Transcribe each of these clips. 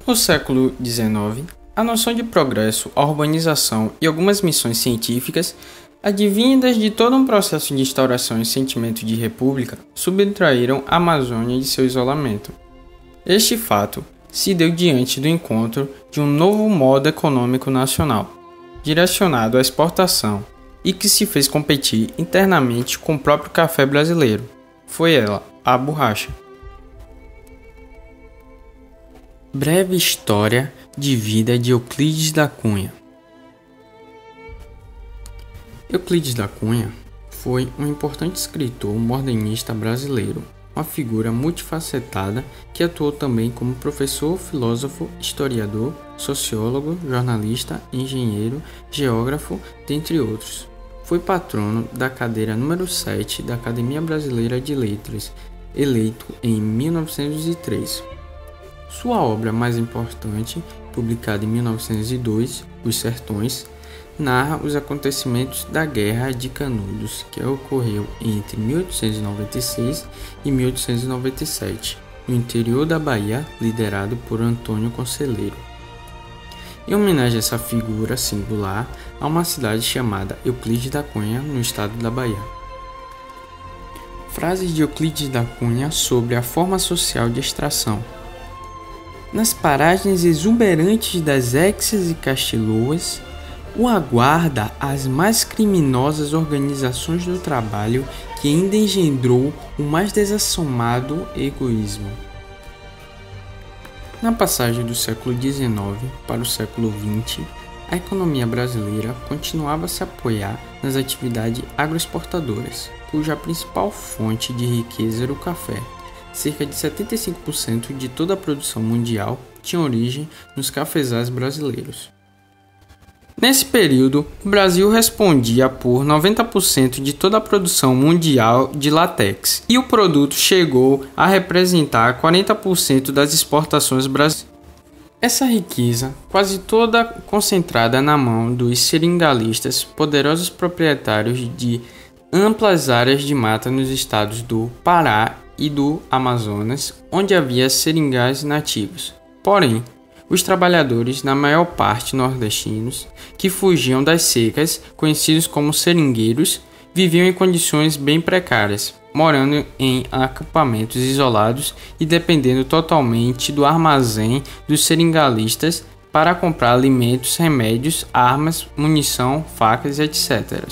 No século XIX, a noção de progresso, a urbanização e algumas missões científicas, advindas de todo um processo de instauração e sentimento de república, subtraíram a Amazônia de seu isolamento. Este fato se deu diante do encontro de um novo modo econômico nacional, direcionado à exportação e que se fez competir internamente com o próprio café brasileiro. Foi ela, a borracha. Breve história de vida de Euclides da Cunha. Euclides da Cunha foi um importante escritor modernista brasileiro, uma figura multifacetada que atuou também como professor, filósofo, historiador, sociólogo, jornalista, engenheiro, geógrafo, dentre outros. Foi patrono da cadeira número 7 da Academia Brasileira de Letras, eleito em 1903. Sua obra mais importante, publicada em 1902, Os Sertões, narra os acontecimentos da Guerra de Canudos, que ocorreu entre 1896 e 1897, no interior da Bahia, liderado por Antônio Conselheiro. Em homenagem a essa figura singular, há uma cidade chamada Euclides da Cunha, no estado da Bahia. Frases de Euclides da Cunha sobre a forma social de extração. Nas paragens exuberantes das Exas e Castiloas, o aguarda as mais criminosas organizações do trabalho que ainda engendrou o mais desassomado egoísmo. Na passagem do século XIX para o século XX, a economia brasileira continuava a se apoiar nas atividades agroexportadoras, cuja principal fonte de riqueza era o café. Cerca de 75% de toda a produção mundial tinha origem nos cafezais brasileiros. Nesse período, o Brasil respondia por 90% de toda a produção mundial de látex, e o produto chegou a representar 40% das exportações brasileiras. Essa riqueza, quase toda concentrada na mão dos seringalistas, poderosos proprietários de amplas áreas de mata nos estados do Pará e do Amazonas, onde havia seringais nativos. Porém, os trabalhadores, na maior parte nordestinos, que fugiam das secas, conhecidos como seringueiros, viviam em condições bem precárias, morando em acampamentos isolados e dependendo totalmente do armazém dos seringalistas para comprar alimentos, remédios, armas, munição, facas, etc.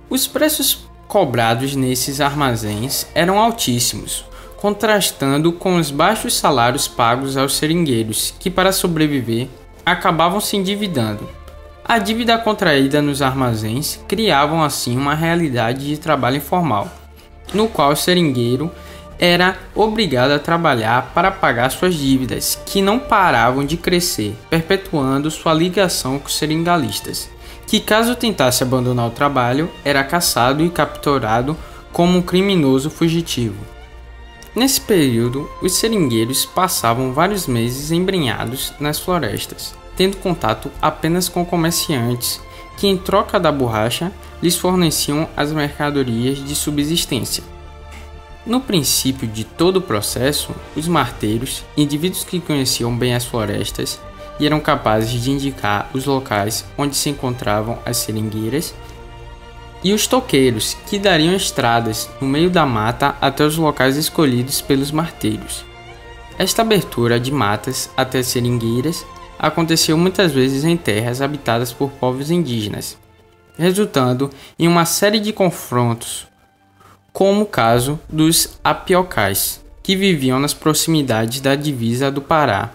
Os preços cobrados nesses armazéns eram altíssimos, contrastando com os baixos salários pagos aos seringueiros, que para sobreviver acabavam se endividando. A dívida contraída nos armazéns criavam assim uma realidade de trabalho informal, no qual o seringueiro era obrigado a trabalhar para pagar suas dívidas, que não paravam de crescer, perpetuando sua ligação com os seringalistas, que caso tentasse abandonar o trabalho, era caçado e capturado como um criminoso fugitivo. Nesse período, os seringueiros passavam vários meses embrenhados nas florestas, tendo contato apenas com comerciantes que, em troca da borracha, lhes forneciam as mercadorias de subsistência. No princípio de todo o processo, os marteiros, indivíduos que conheciam bem as florestas e eram capazes de indicar os locais onde se encontravam as seringueiras, e os toqueiros, que dariam estradas no meio da mata até os locais escolhidos pelos marteiros. Esta abertura de matas até as seringueiras aconteceu muitas vezes em terras habitadas por povos indígenas, resultando em uma série de confrontos, como o caso dos apiocais, que viviam nas proximidades da divisa do Pará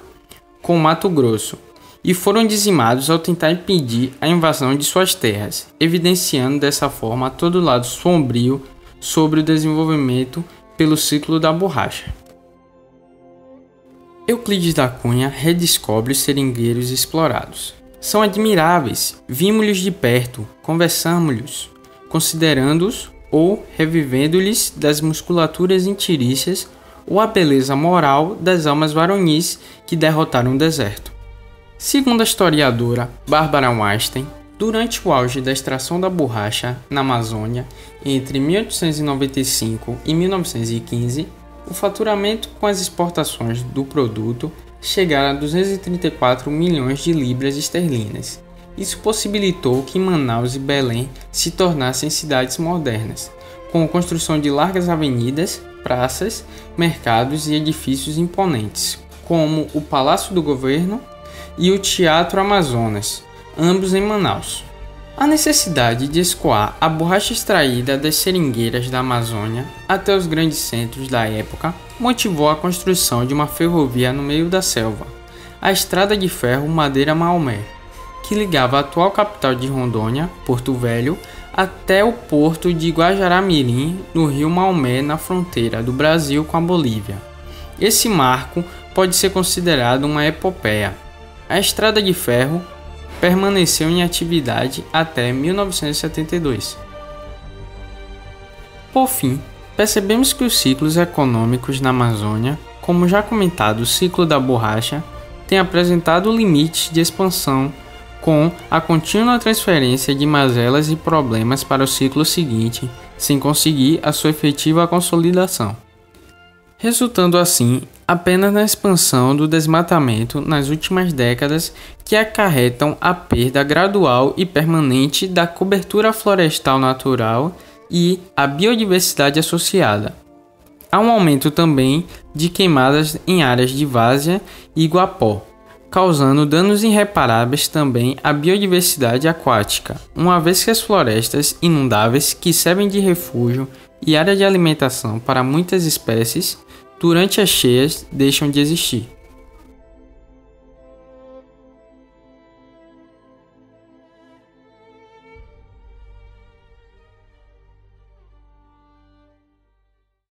com Mato Grosso, e foram dizimados ao tentar impedir a invasão de suas terras, evidenciando dessa forma todo o lado sombrio sobre o desenvolvimento pelo ciclo da borracha. Euclides da Cunha redescobre os seringueiros explorados. São admiráveis, vimos-lhes de perto, conversamos-lhes, considerando-os ou revivendo-lhes das musculaturas interícias ou a beleza moral das almas varonis que derrotaram o deserto. Segundo a historiadora Barbara Weinstein, durante o auge da extração da borracha na Amazônia, entre 1895 e 1915, o faturamento com as exportações do produto chegaram a 234 milhões de libras esterlinas. Isso possibilitou que Manaus e Belém se tornassem cidades modernas, com a construção de largas avenidas, praças, mercados e edifícios imponentes, como o Palácio do Governo e o Teatro Amazonas, ambos em Manaus. A necessidade de escoar a borracha extraída das seringueiras da Amazônia até os grandes centros da época motivou a construção de uma ferrovia no meio da selva, a Estrada de Ferro Madeira-Maomé, que ligava a atual capital de Rondônia, Porto Velho, até o porto de Guajará-Mirim, no rio Maomé, na fronteira do Brasil com a Bolívia. Esse marco pode ser considerado uma epopeia. A Estrada de Ferro permaneceu em atividade até 1972. Por fim, percebemos que os ciclos econômicos na Amazônia, como já comentado, o ciclo da borracha, tem apresentado limites de expansão com a contínua transferência de mazelas e problemas para o ciclo seguinte, sem conseguir a sua efetiva consolidação, resultando assim apenas na expansão do desmatamento nas últimas décadas, que acarretam a perda gradual e permanente da cobertura florestal natural e a biodiversidade associada. Há um aumento também de queimadas em áreas de várzea e guapó, causando danos irreparáveis também à biodiversidade aquática, uma vez que as florestas inundáveis, que servem de refúgio e área de alimentação para muitas espécies, durante as cheias deixam de existir.